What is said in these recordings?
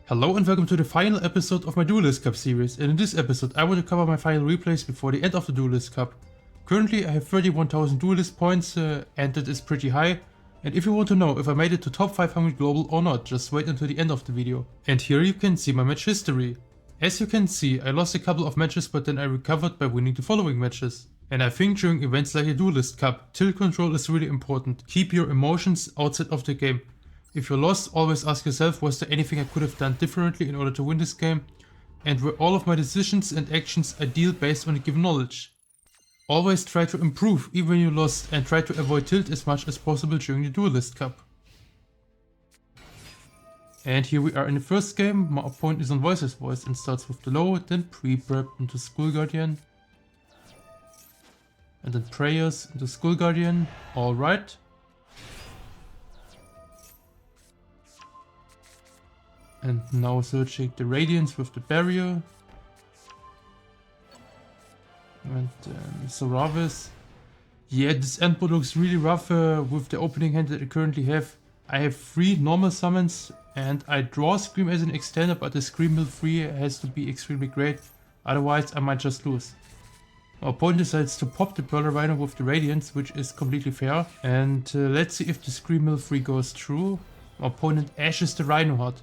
Hello and welcome to the final episode of my Duelist Cup series, and in this episode I want to cover my final replays before the end of the Duelist Cup. Currently I have 31,000 Duelist points and that is pretty high, and if you want to know if I made it to top 500 global or not, just wait until the end of the video. And here you can see my match history. As you can see, I lost a couple of matches, but then I recovered by winning the following matches. And I think during events like the Duelist Cup, tilt control is really important. Keep your emotions outside of the game. If you're lost, always ask yourself, was there anything I could have done differently in order to win this game? And were all of my decisions and actions ideal based on the given knowledge? Always try to improve even when you lost, and try to avoid tilt as much as possible during the Duelist Cup. And here we are in the first game. My opponent is on Voices Voice and starts with the low, then pre-prep into School Guardian. And then Prayers into School Guardian. Alright. And now searching the Radiance with the Barrier. And Saravis. Yeah, this endboard looks really rough with the opening hand that I currently have. I have 3 normal summons and I draw Scream as an extender, but the Scream mill 3 has to be extremely great, otherwise I might just lose. My opponent decides to pop the Pearl Rhino with the Radiance, which is completely fair. And let's see if the Scream mill 3 goes through. My opponent ashes the Rhino Heart,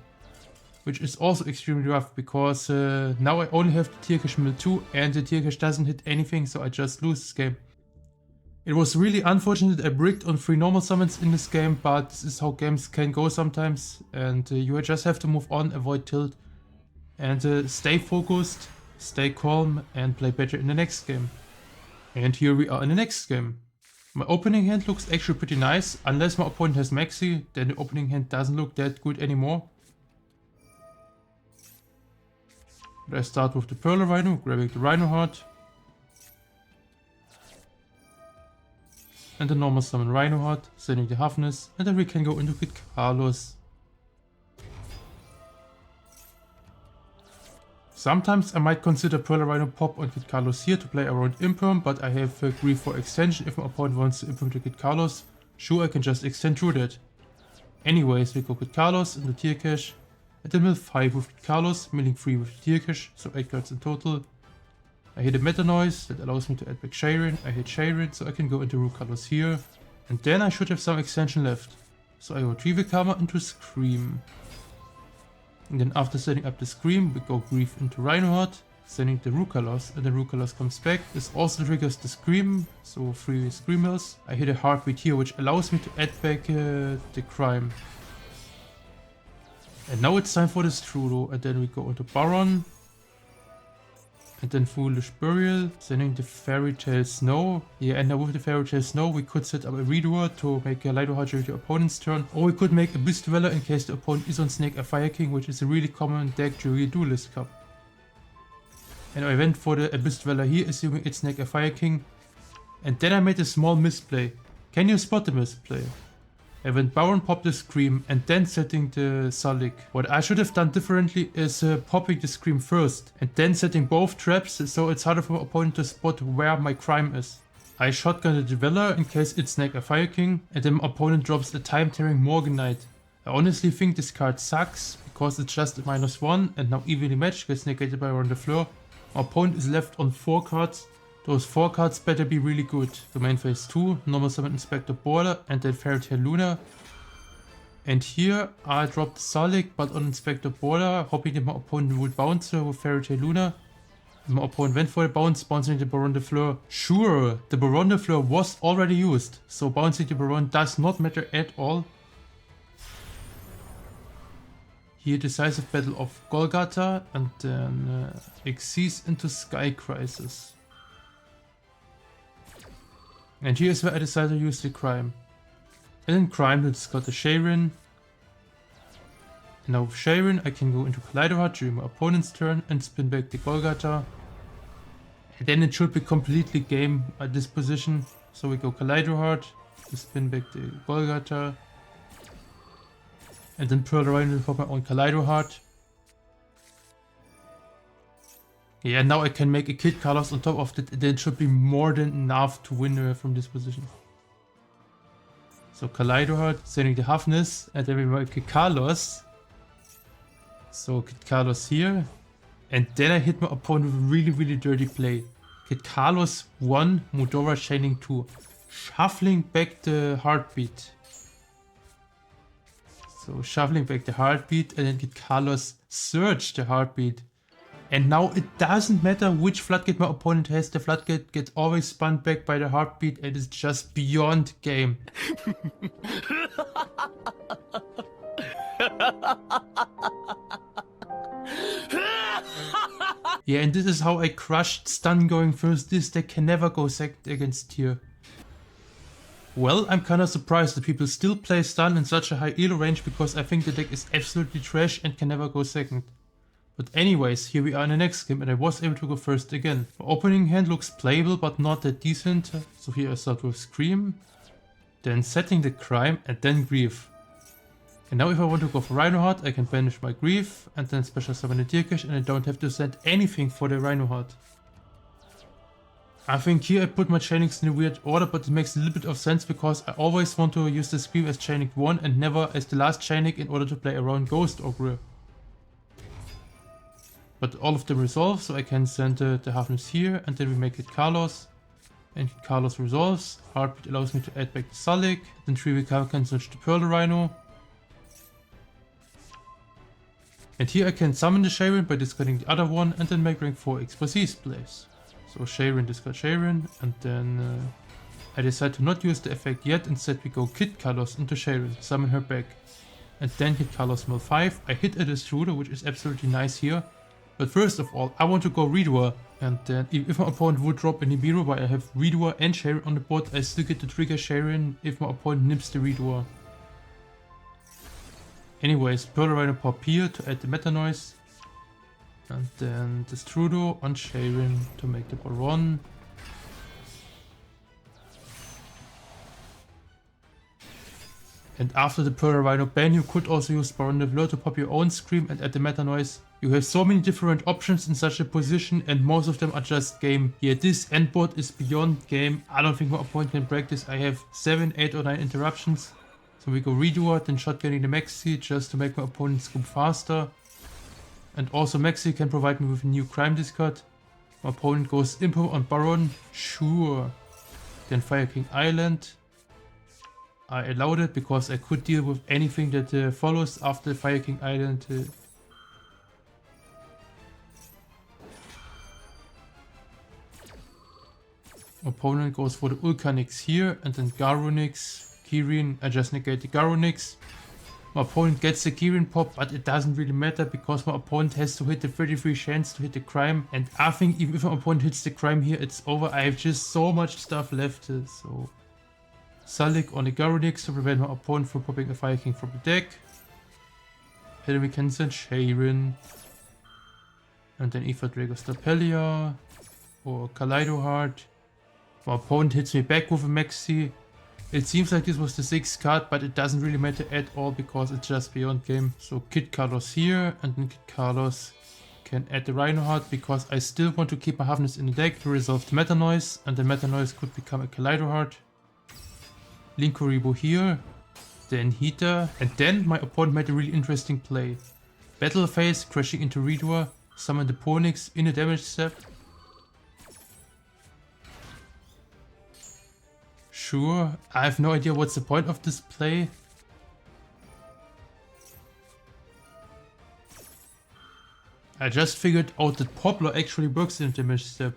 which is also extremely rough, because now I only have the Tear mill 2 and the Tear doesn't hit anything, so I just lose this game. It was really unfortunate that I bricked on 3 normal summons in this game, but this is how games can go sometimes, and you just have to move on, avoid tilt, and stay focused, stay calm, and play better in the next game. And here we are in the next game. My opening hand looks actually pretty nice, unless my opponent has Maxi, then the opening hand doesn't look that good anymore. But I start with the Pearl Rhino, grabbing the Rhino Heart. And the normal summon Rhino Heart, sending the Hafness, and then we can go into Kid Carlos. Sometimes I might consider Pearl Rhino pop on Kid Carlos here to play around Imperm, but I have Grief for extension if my opponent wants to Imperm to Kid Carlos. Sure, I can just extend through that. Anyways, we go Kid Carlos into Tear Cache, and then mill 5 with Kid Carlos, milling 3 with the Tear Cache, so 8 cards in total. I hit a Meta Noise that allows me to add back Sharon. I hit Sharon, so I can go into Root Colors here. And then I should have some extension left. So I go Trivial Karma into Scream. And then after setting up the Scream, we go Grief into Rhino Heart, sending the Root Colors, and the Root Colors comes back. This also triggers the Scream, so 3 Scream mills. I hit a Heartbeat here, which allows me to add back the Crime. And now it's time for the Strudo, and then we go into Baron. And then Foolish Burial, sending the Fairy Tale Snow. Yeah, and now with the Fairy Tale Snow, we could set up a Redoer to make a Lido Heart during the opponent's turn. Or we could make Abyss Dweller in case the opponent is on Snake a Fire King, which is a really common deck during the Duelist Cup. And I went for the Abyss Dweller here, assuming it's Snake a Fire King. And then I made a small misplay. Can you spot the misplay? I went Baron, popped the Scream, and then setting the Sulik. What I should have done differently is popping the Scream first, and then setting both traps, so it's harder for my opponent to spot where my Crime is. I shotgun the Dweller in case it's Snake a Fire King, and then my opponent drops a Time Tearing Morganite. I honestly think this card sucks, because it's just a -1, and now evenly matched gets negated by Ron the Fleur. My opponent is left on 4 cards. Those 4 cards better be really good. Domain Phase 2, Normal Summon Inspector Border, and then Fairy Tale Luna. And here I dropped Sulik, but on Inspector Border, hoping that my opponent would bounce her with Fairy Tale Luna. And my opponent went for the bounce, bouncing the Baron de Fleur. Sure, the Baron de Fleur was already used, so bouncing the Baron does not matter at all. Here Decisive Battle of Golgotha, and then Xyz into Sky Crisis. And here is where I decided to use the Crime. And in Crime, let's got the Sharon. And now with Sharon, I can go into Kaleido Heart during my opponent's turn and spin back the Golgotha. And then it should be completely game at this position. So we go Kaleido Heart to spin back the Golgotha. And then Pearl Rhino for my own Kaleido Heart. Yeah, now I can make a Kid Carlos on top of that, then it should be more than enough to win from this position. So Kaleido Heart, sending the Hafness, and then we make a Kid Carlos. So Kid Carlos here. And then I hit my opponent with a really dirty play. Kid Carlos 1, Mudora chaining 2. Shuffling back the heartbeat. So shuffling back the heartbeat and then Kid Carlos search the heartbeat. And now it doesn't matter which floodgate my opponent has, the floodgate gets always spun back by the heartbeat and it's just beyond game. Yeah, and this is how I crushed stun going first. This deck can never go second against Tear. Well, I'm kinda surprised that people still play stun in such a high elo range because I think the deck is absolutely trash and can never go second. But anyways, here we are in the next game and I was able to go first again. My opening hand looks playable but not that decent, so here I start with Scream, then setting the Crime and then Grief. And now if I want to go for Rhino Heart, I can banish my Grief and then special summon the Tear Cache and I don't have to send anything for the Rhino Heart. I think here I put my chainings in a weird order, but it makes a little bit of sense because I always want to use the Scream as chaining 1 and never as the last chaining in order to play around Ghost or Grill. But all of them resolve, so I can send the Halfness here, and then we make it Carlos. And Carlos resolves. Heartbeat allows me to add back the Sulik. Then 3 we can search the Pearl Rhino. And here I can summon the Sharon by discarding the other one, and then make rank 4 Expertise plays. So Sharon, discard Sharon, and then I decide to not use the effect yet. Instead we go Kid Carlos into Sharon, summon her back. And then hit Carlos mill 5. I hit a Destroyer, which is absolutely nice here. But first of all, I want to go Redoer, and then if my opponent would drop a Nibiru while I have Redoer and Sharon on the board, I still get to trigger Sharon if my opponent nips the Redoer. Anyways, Pearl Rhino pop here to add the Meta Noise, and then Destrudo on Sharon to make the Baron. And after the Pearl Rhino ban, you could also use Baron de Fleur to pop your own Scream and add the Meta Noise. You have so many different options in such a position and most of them are just game. Yeah, this end board is beyond game. I don't think my opponent can break this. I have 7, 8 or 9 interruptions. So we go Redoer, then shotgunning the Maxi just to make my opponent scoop faster. And also Maxi can provide me with a new Crime discard. My opponent goes Impo on Baron, sure. Then Fire King Island. I allowed it because I could deal with anything that follows after Fire King Island. Opponent goes for the Ulcanix here and then Garunix, Kirin. I just negate the Garunix. My opponent gets the Kirin pop, but it doesn't really matter because my opponent has to hit the 33 chance to hit the Crime. And I think even if my opponent hits the Crime here, it's over. I have just so much stuff left. So Sulik on the Garunix to prevent my opponent from popping a Fire King from the deck. And then we can send Sharon. And then Ether Drago Stapelia or Kaleido Heart. My opponent hits me back with a Maxi. It seems like this was the 6th card, but it doesn't really matter at all because it's just beyond game. So Kid Carlos here, and then Kid Carlos can add the Rhino Heart because I still want to keep my Halfness in the deck to resolve the Meta Noise, and the Meta Noise could become a Kaleido Heart. Linkuribo here, then Heater, and then my opponent made a really interesting play. Battle Phase, crashing into Redoer, summon the Ponix in a damage step. Sure, I have no idea what's the point of this play. I just figured out that Poplar actually works in damage step.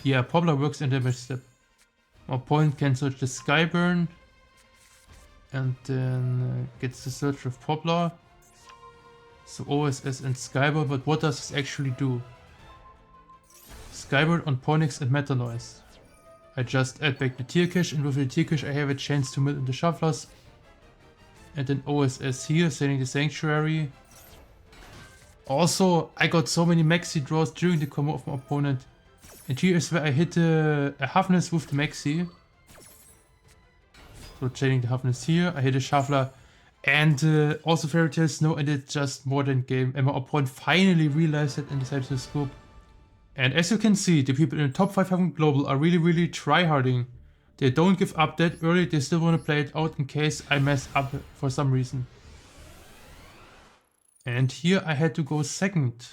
Yeah, Poplar works in damage step. My opponent can search the Skyburn and then gets the search of Poplar. So OSS and Skyburn, but what does this actually do? Skyburn on Ponix and Meta Noise. I just add back the Tear Cache, and with the Tear Cache I have a chance to mill in the Shufflers. And then OSS here, sending the Sanctuary. Also, I got so many Maxi draws during the combo of my opponent. And here is where I hit a Halfness with the Maxi. So chaining the Halfness here, I hit a Shuffler. And also Fairy Tail Snow, and it's just more than game. And my opponent finally realized it and decided to scoop. And as you can see, the people in the top 500 global are really tryharding. They don't give up that early, they still want to play it out in case I mess up for some reason. And here I had to go second.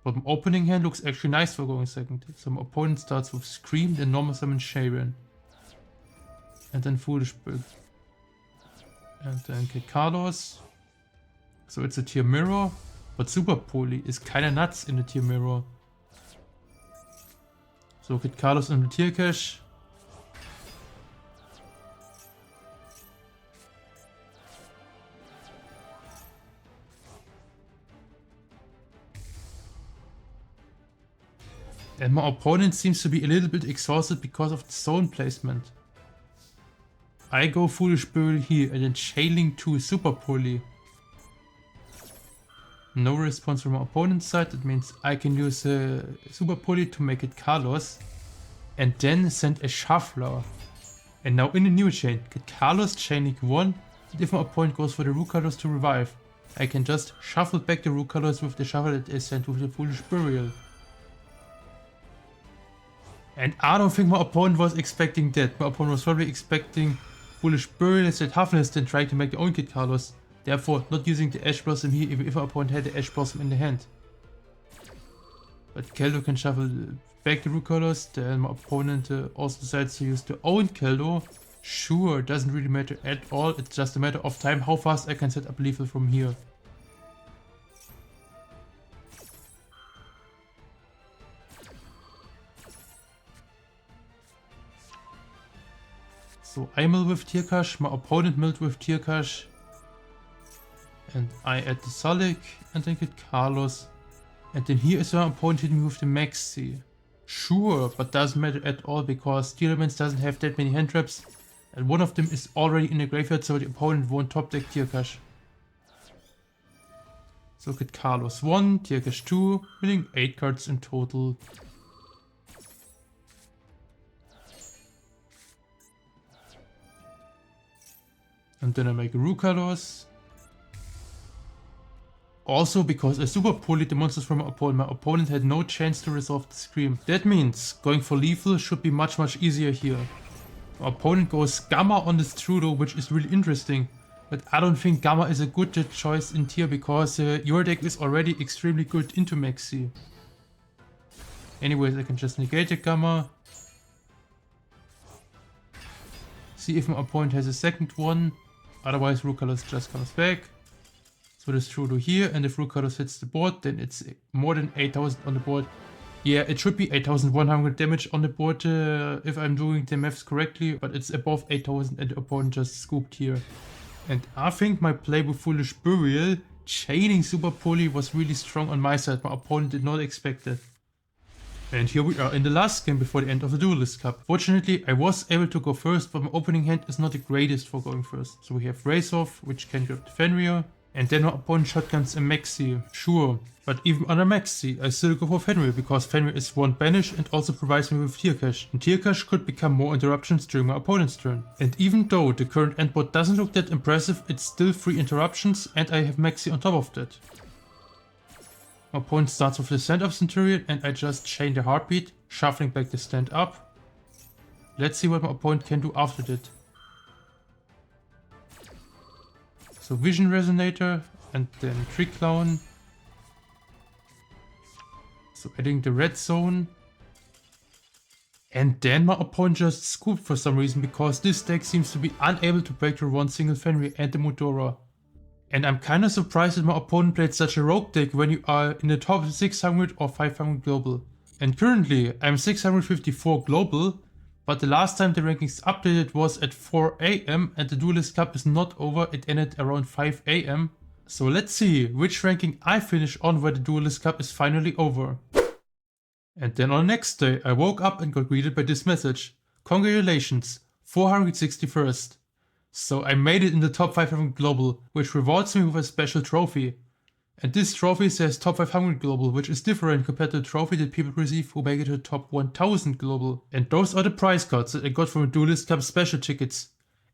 But my opening hand looks actually nice for going second. So my opponent starts with Scream, then normal summon Sharon. And then Foolish Build. And then Kid Carlos. So it's a tier mirror. But Super Poly is kinda nuts in the tier mirror. So Kid Carlos in the tier cache. And my opponent seems to be a little bit exhausted because of the zone placement. I go Foolish Burial here and then Chailing 2 Super Poly. No response from my opponent's side, that means I can use a Super Poly to make it Carlos. And then send a Shuffler. And now in the new chain, get Carlos Chaining 1. And if my opponent goes for the Rook Carlos to revive, I can just shuffle back the Rook Carlos with the shuffle that is sent with the Foolish Burial. And I don't think my opponent was expecting that. My opponent was probably expecting Foolish Burial instead Toughness than trying to make their own Kid Carlos. Therefore, not using the Ash Blossom here even if my opponent had the Ash Blossom in the hand. But Keldo can shuffle back the Rook Carlos, then my opponent also decides to use their own Keldo. Sure, doesn't really matter at all, it's just a matter of time how fast I can set up lethal from here. So I mill with tier cache, my opponent milled with tier cache. And I add the Salik and then get Carlos. And then here is my opponent hitting me with the Maxi. Sure, but doesn't matter at all because Tearlaments doesn't have that many hand traps. And one of them is already in the graveyard, so the opponent won't top deck tier cache. So get Carlos 1, tier cache 2, winning 8 cards in total. And then I make a Rook Carlos. Also because I super polyed the monsters from my opponent had no chance to resolve the Scream. That means going for lethal should be much easier here. My opponent goes Gamma on this Trudeau, which is really interesting. But I don't think Gamma is a good choice in tier because your deck is already extremely good into Maxi. Anyways, I can just negate the Gamma. See if my opponent has a second one. Otherwise Rook Carlos just comes back. So this Trudeau here, and if Rook Carlos hits the board, then it's more than 8000 on the board. Yeah, it should be 8100 damage on the board if I'm doing the maths correctly, but it's above 8000 and the opponent just scooped here. And I think my play with Foolish Burial, chaining Super Poly was really strong on my side. My opponent did not expect it. And here we are in the last game before the end of the Duelist Cup. Fortunately, I was able to go first, but my opening hand is not the greatest for going first. So we have Race Off, which can grab the Fenrir. And then my opponent shotguns a Maxi, sure. But even on a Maxi, I still go for Fenrir, because Fenrir is 1 banish and also provides me with tier cache. And tier cache could become more interruptions during my opponent's turn. And even though the current endboard doesn't look that impressive, it's still 3 interruptions and I have Maxi on top of that. My opponent starts with the stand-up Centurion and I just chain the Heartbeat, shuffling back the stand-up. Let's see what my opponent can do after that. So Vision Resonator and then Trick Clown. So adding the Red Zone. And then my opponent just scooped for some reason because this deck seems to be unable to break through one single Fenrir and the Mudora. And I'm kinda surprised that my opponent played such a rogue deck when you are in the top 600 or 500 global. And currently I'm 654 global. But the last time the rankings updated was at 4 AM and the Duelist Cup is not over, it ended around 5 AM. So let's see which ranking I finish on where the Duelist Cup is finally over. And then on the next day I woke up and got greeted by this message. Congratulations, 461st. So I made it in the top 500 global, which rewards me with a special trophy. And this trophy says top 500 global, which is different compared to the trophy that people receive who make it to top 1000 global. And those are the prize cards that I got from the Duelist Cup special tickets.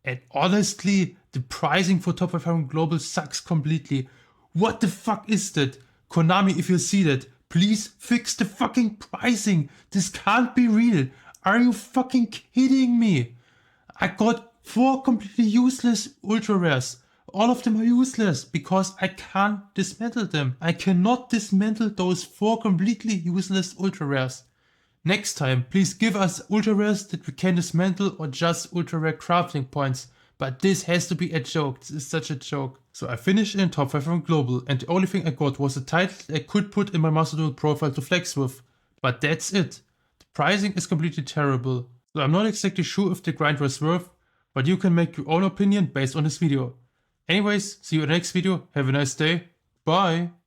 And honestly, the pricing for top 500 global sucks completely. What the fuck is that? Konami, if you see that, please fix the fucking pricing. This can't be real. Are you fucking kidding me? I got 4 completely useless ultra rares. All of them are useless because I can't dismantle them. I cannot dismantle those 4 completely useless ultra rares. Next time, please give us ultra rares that we can dismantle or just ultra rare crafting points. But this has to be a joke. This is such a joke. So I finished in top 5 from global, and the only thing I got was a title I could put in my Master Duel profile to flex with. But that's it. The pricing is completely terrible. So I'm not exactly sure if the grind was worth, but you can make your own opinion based on this video. Anyways, see you in the next video. Have a nice day. Bye.